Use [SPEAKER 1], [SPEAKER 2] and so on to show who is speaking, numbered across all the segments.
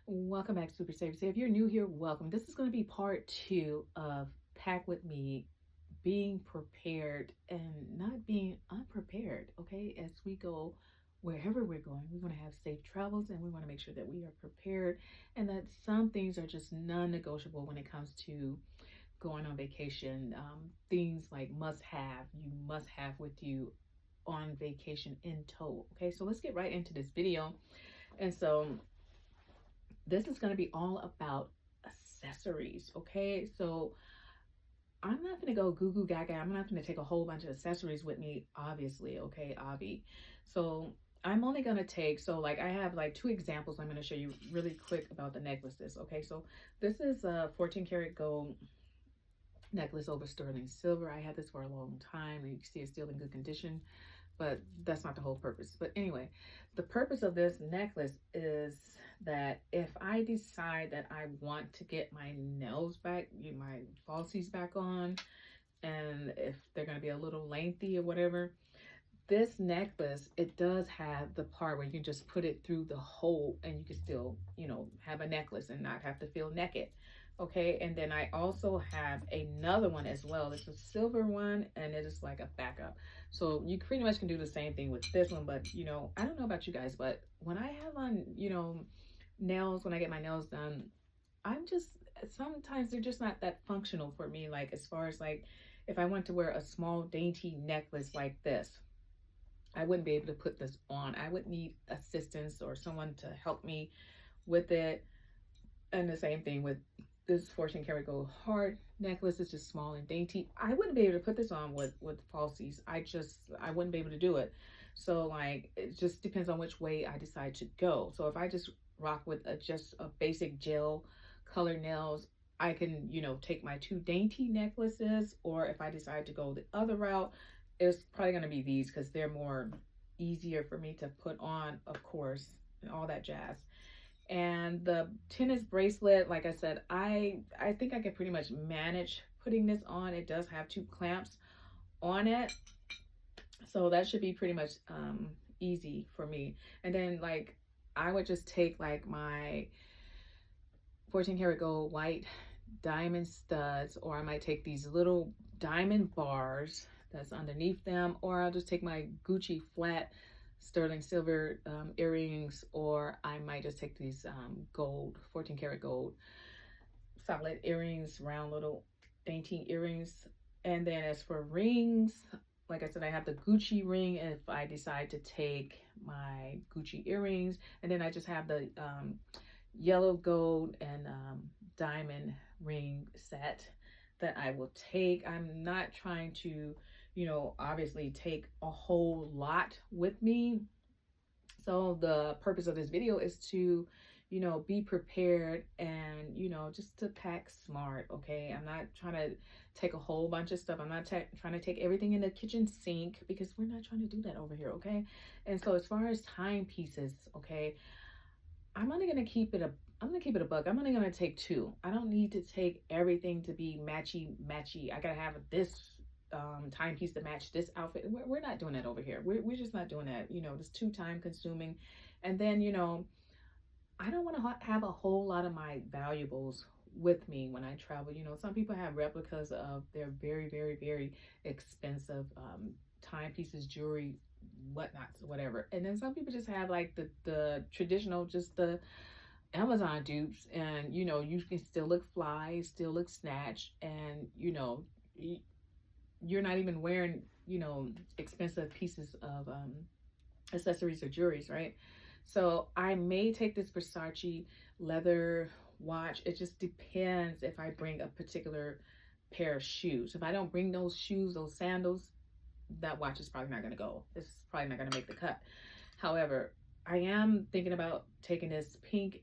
[SPEAKER 1] Welcome back, Super Saver. So if you're new here, welcome. This is going to be part two of Pack With Me, being prepared and not being unprepared, okay? As we go wherever we're going, we want to have safe travels and we want to make sure that we are prepared and that some things are just non-negotiable when it comes to going on vacation. Things like you must have with you on vacation in tow, okay? So let's get right into this video. And so this is going to be all about accessories, okay? So I'm not going to go goo goo gaga. I'm not going to take a whole bunch of accessories with me, obviously, okay, Avi. So I'm only going to take, so like I have like two examples I'm going to show you really quick about the necklaces, okay? So this is a 14 karat gold necklace over sterling silver. I had this for a long time and you can see it's still in good condition, but that's not the whole purpose. But anyway, the purpose of this necklace is that if I decide that I want to get my nails back, my falsies back on, and if they're going to be a little lengthy or whatever, this necklace, it does have the part where you can just put it through the hole and you can still, have a necklace and not have to feel naked. Okay, and then I also have another one as well. It's a silver one and it is like a backup. So you pretty much can do the same thing with this one, but I don't know about you guys, but when I have on, nails, when I get my nails done, I'm just, sometimes they're just not that functional for me. Like as far as like, if I want to wear a small dainty necklace like this, I wouldn't be able to put this on. I would need assistance or someone to help me with it. And the same thing with this 14 karat gold hard necklace. It's just small and dainty. I wouldn't be able to put this on with falsies. I wouldn't be able to do it. So like, it just depends on which way I decide to go. So if I just rock with just a basic gel color nails, I can, take my two dainty necklaces, or if I decide to go the other route, it's probably going to be these because they're more easier for me to put on, of course, and all that jazz. And the tennis bracelet, like I said, I think I can pretty much manage putting this on. It does have two clamps on it, so that should be pretty much easy for me. And then like I would just take like my 14 karat gold white diamond studs, or I might take these little diamond bars that's underneath them, or I'll just take my Gucci flat sterling silver earrings, or I might just take these gold 14 karat gold solid earrings, round little dainty earrings. And then as for rings, like I said, I have the Gucci ring if I decide to take my Gucci earrings, and then I just have the yellow gold and diamond ring set that I will take. I'm not trying to, obviously take a whole lot with me. So the purpose of this video is to, be prepared and, just to pack smart, okay? I'm not trying to take a whole bunch of stuff. I'm not trying to take everything in the kitchen sink because we're not trying to do that over here, okay? And so as far as timepieces, okay, I'm only gonna keep it a I'm gonna keep it a buck. I'm only gonna take two. I don't need to take everything to be matchy. I gotta have this timepiece to match this outfit. We're not doing that over here. We're just not doing that. It's too time consuming. And then, I don't want to have a whole lot of my valuables with me when I travel. Some people have replicas of their very, very, very expensive timepieces, jewelry, whatnots, whatever. And then some people just have like the traditional, just the Amazon dupes, and you can still look fly, still look snatched, and you're not even wearing expensive pieces of accessories or jewelries, right? So I may take this Versace leather watch. It just depends if I bring a particular pair of shoes. If I don't bring those shoes, those sandals, that watch is probably not going to go. It's probably not going to make the cut. However, I am thinking about taking this pink,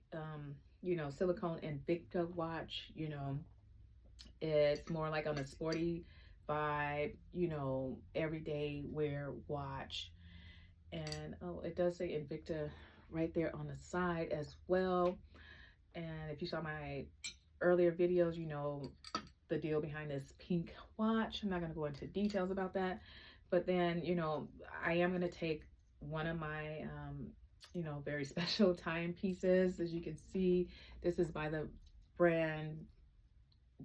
[SPEAKER 1] silicone Invicta watch. It's more like on a sporty vibe, everyday wear watch. And oh, it does say Invicta right there on the side as well. And if you saw my earlier videos, the deal behind this pink watch. I'm not going to go into details about that. But then, I am going to take one of my you know, very special timepieces. As you can see, this is by the brand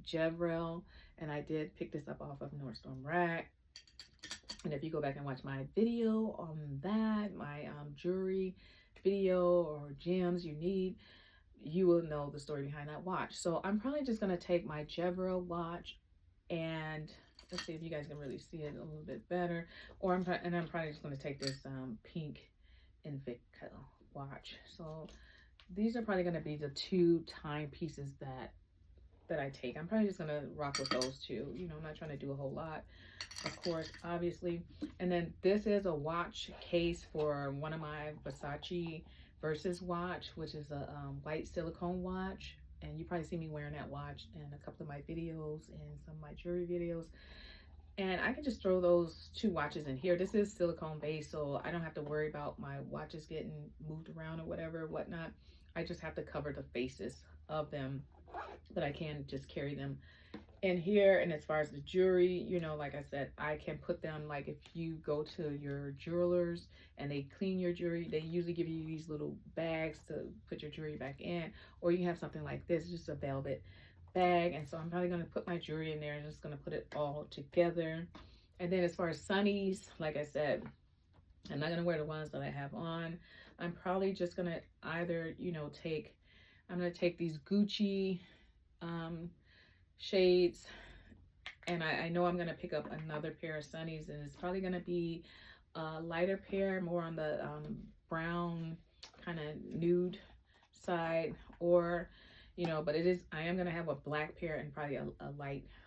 [SPEAKER 1] Jevrel, and I did pick this up off of Nordstrom Rack. And if you go back and watch my video on that, my jewelry video or gems you need, you will know the story behind that watch. So I'm probably just going to take my Jevrel watch, and let's see if you guys can really see it a little bit better. Or I'm probably just going to take this pink Invicta watch. So these are probably going to be the two timepieces that I take. I'm probably just going to rock with those two. You know, I'm not trying to do a whole lot, of course, obviously. And then this is a watch case for one of my Versace Versus watch, which is a white silicone watch. And you probably see me wearing that watch in a couple of my videos and some of my jewelry videos. And I can just throw those two watches in here. This is silicone based, so I don't have to worry about my watches getting moved around or whatnot. I just have to cover the faces of them, but I can just carry them in here. And as far as the jewelry, you know, like I said, I can put them, like if you go to your jewelers and they clean your jewelry, they usually give you these little bags to put your jewelry back in, or you have something like this, just a velvet bag. And so I'm probably going to put my jewelry in there and just going to put it all together. And then as far as sunnies, like I said, I'm not going to wear the ones that I have on. I'm probably just going to either, you know, I'm going to take these Gucci shades, and I know I'm going to pick up another pair of sunnies, and it's probably going to be a lighter pair, more on the brown kind of nude side, or, you know, but I am going to have a black pair and probably a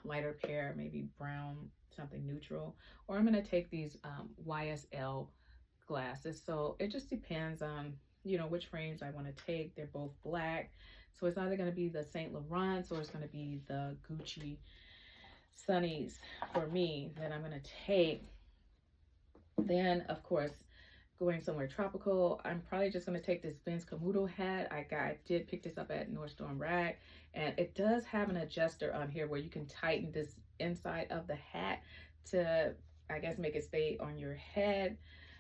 [SPEAKER 1] lighter pair, maybe brown, something neutral. Or I'm going to take these YSL glasses. So it just depends on, you know, which frames I want to take. They're both black. So it's either going to be the Saint Laurent's or it's going to be the Gucci sunnies for me that I'm going to take. Then, of course, going somewhere tropical, I'm probably just going to take this Vince Camuto hat. I did pick this up at Nordstrom Rack, and it does have an adjuster on here where you can tighten this inside of the hat to, I guess, make it stay on your head.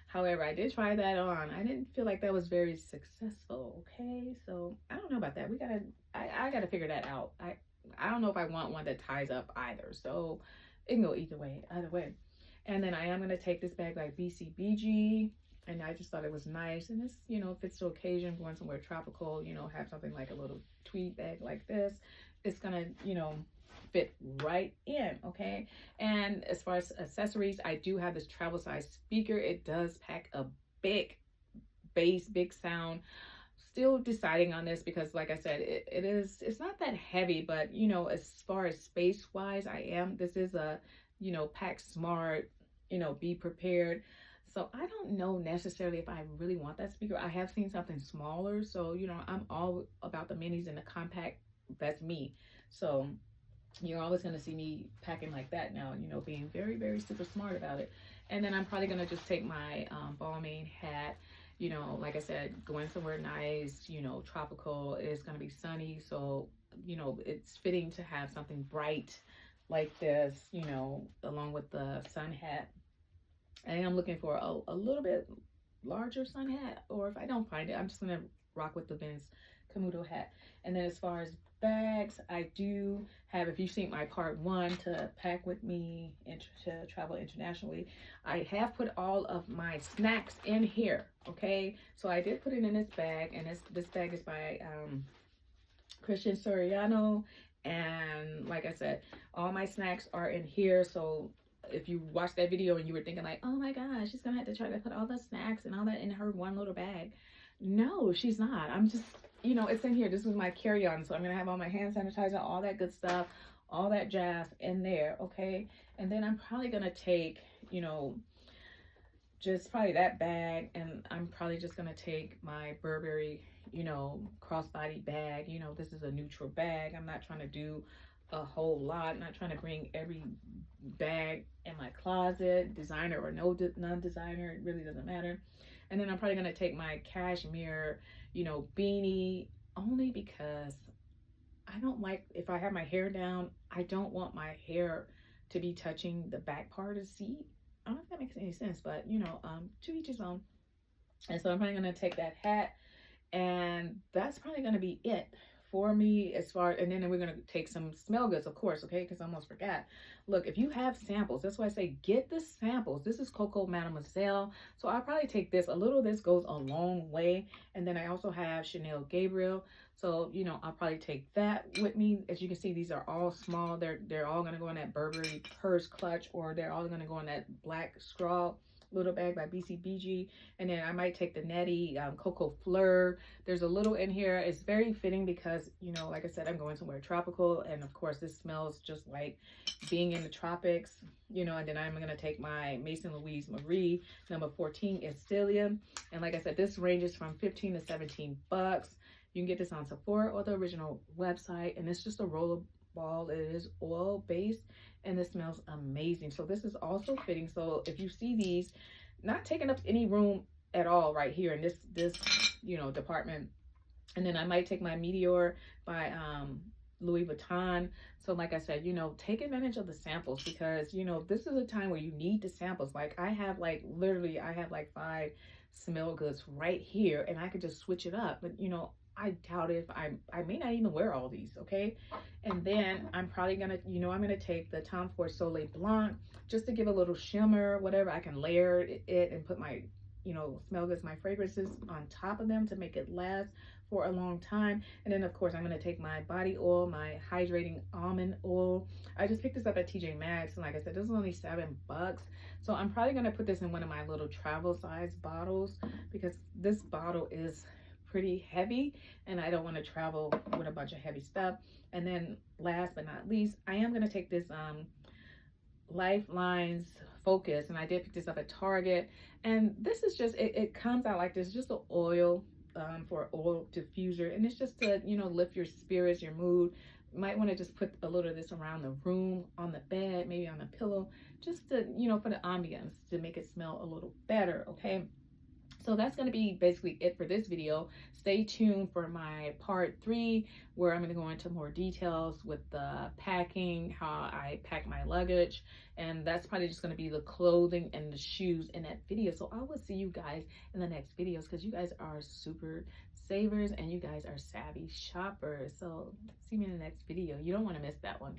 [SPEAKER 1] However, I did try that on. I didn't feel like that was very successful, okay? So I don't know about that. I gotta figure that out. I don't know if I want one that ties up either. So it can go either way. And then I am gonna take this bag by BCBG, and I just thought it was nice. And this, you know, fits the occasion, going somewhere tropical, you know, have something like a little tweed bag like this. It's gonna, you know, fit right in, okay? And as far as accessories, I do have this travel size speaker. It does pack a big bass, big sound. Still deciding on this because, like I said, it's not that heavy, but, you know, as far as space wise, this is a, you know, pack smart, you know, be prepared. So I don't know necessarily if I really want that speaker. I have seen something smaller, so, you know, I'm all about the minis and the compact. That's me. So you're always going to see me packing like that now, you know, being very, very super smart about it. And then I'm probably going to just take my Balmain hat, you know, like I said, going somewhere nice, you know, tropical. It's going to be sunny. So, you know, it's fitting to have something bright like this, you know, along with the sun hat. And I'm looking for a little bit larger sun hat, or if I don't find it, I'm just going to rock with the Vince Camuto hat. And then as far as bags, I do have, if you've seen my part 1 to pack with me to travel internationally, I have put all of my snacks in here, okay? So I did put it in this bag, and this bag is by Christian Soriano, and like I said, all my snacks are in here. So if you watched that video and you were thinking like, oh my gosh, she's gonna have to try to put all the snacks and all that in her one little bag, no, she's not. I'm just, you know, it's in here. This was my carry-on, so I'm gonna have all my hand sanitizer, all that good stuff, all that jazz in there, okay? And then I'm probably gonna take, you know, just probably that bag, and I'm probably just gonna take my Burberry, you know, crossbody bag. You know, this is a neutral bag. I'm not trying to do a whole lot. I'm not trying to bring every bag in my closet, designer or non-designer, it really doesn't matter. And then I'm probably gonna take my cashmere, you know, beanie, only because I don't like, if I have my hair down, I don't want my hair to be touching the back part of the seat. I don't know if that makes any sense, but, you know, to each his own. And so I'm probably going to take that hat, and that's probably going to be it for me as far. And then we're going to take some smell goods, of course, okay, because I almost forgot. Look, if you have samples, that's why I say get the samples. This is Coco Mademoiselle, so I'll probably take this. A little of this goes a long way. And then I also have Chanel Gabriel, so you know, I'll probably take that with me. As you can see, these are all small. They're all going to go in that Burberry purse clutch, or they're all going to go in that black straw little bag by BCBG. And then I might take the Natty Coco Fleur. There's a little in here. It's very fitting because, you know, like I said, I'm going somewhere tropical, and of course this smells just like being in the tropics, you know. And then I'm going to take my Maison Louise Marie number 14 Estilia, and like I said, this ranges from 15 to 17 bucks. You can get this on Sephora or the original website, and it's just a roller ball. It is oil based, and this smells amazing. So this is also fitting. So if you see these not taking up any room at all right here in this you know, department. And then I might take my Meteor by Louis Vuitton. So like I said, you know, take advantage of the samples, because you know, this is a time where you need the samples. Like I have like literally I have like 5 smell goods right here, and I could just switch it up. But you know, I doubt if I may not even wear all these, okay? And then I'm probably gonna, you know, I'm gonna take the Tom Ford Soleil Blanc just to give a little shimmer, whatever. I can layer it and put my, you know, smell goods, my fragrances on top of them to make it last for a long time. And then of course I'm gonna take my body oil, my hydrating almond oil. I just picked this up at TJ Maxx, and like I said, this is only 7 bucks. So I'm probably gonna put this in one of my little travel size bottles, because this bottle is pretty heavy and I don't want to travel with a bunch of heavy stuff. And then last but not least, I am going to take this Lifelines Focus, and I did pick this up at Target. And this is just, it comes out like this, just an oil for oil diffuser, and it's just to, you know, lift your spirits, your mood. You might want to just put a little of this around the room, on the bed, maybe on a pillow, just to, you know, for the ambience, to make it smell a little better, okay? So that's going to be basically it for this video. Stay tuned for my part 3, where I'm going to go into more details with the packing, how I pack my luggage, and that's probably just going to be the clothing and the shoes in that video. So I will see you guys in the next videos, because you guys are super savers and you guys are savvy shoppers. So see me in the next video. You don't want to miss that one.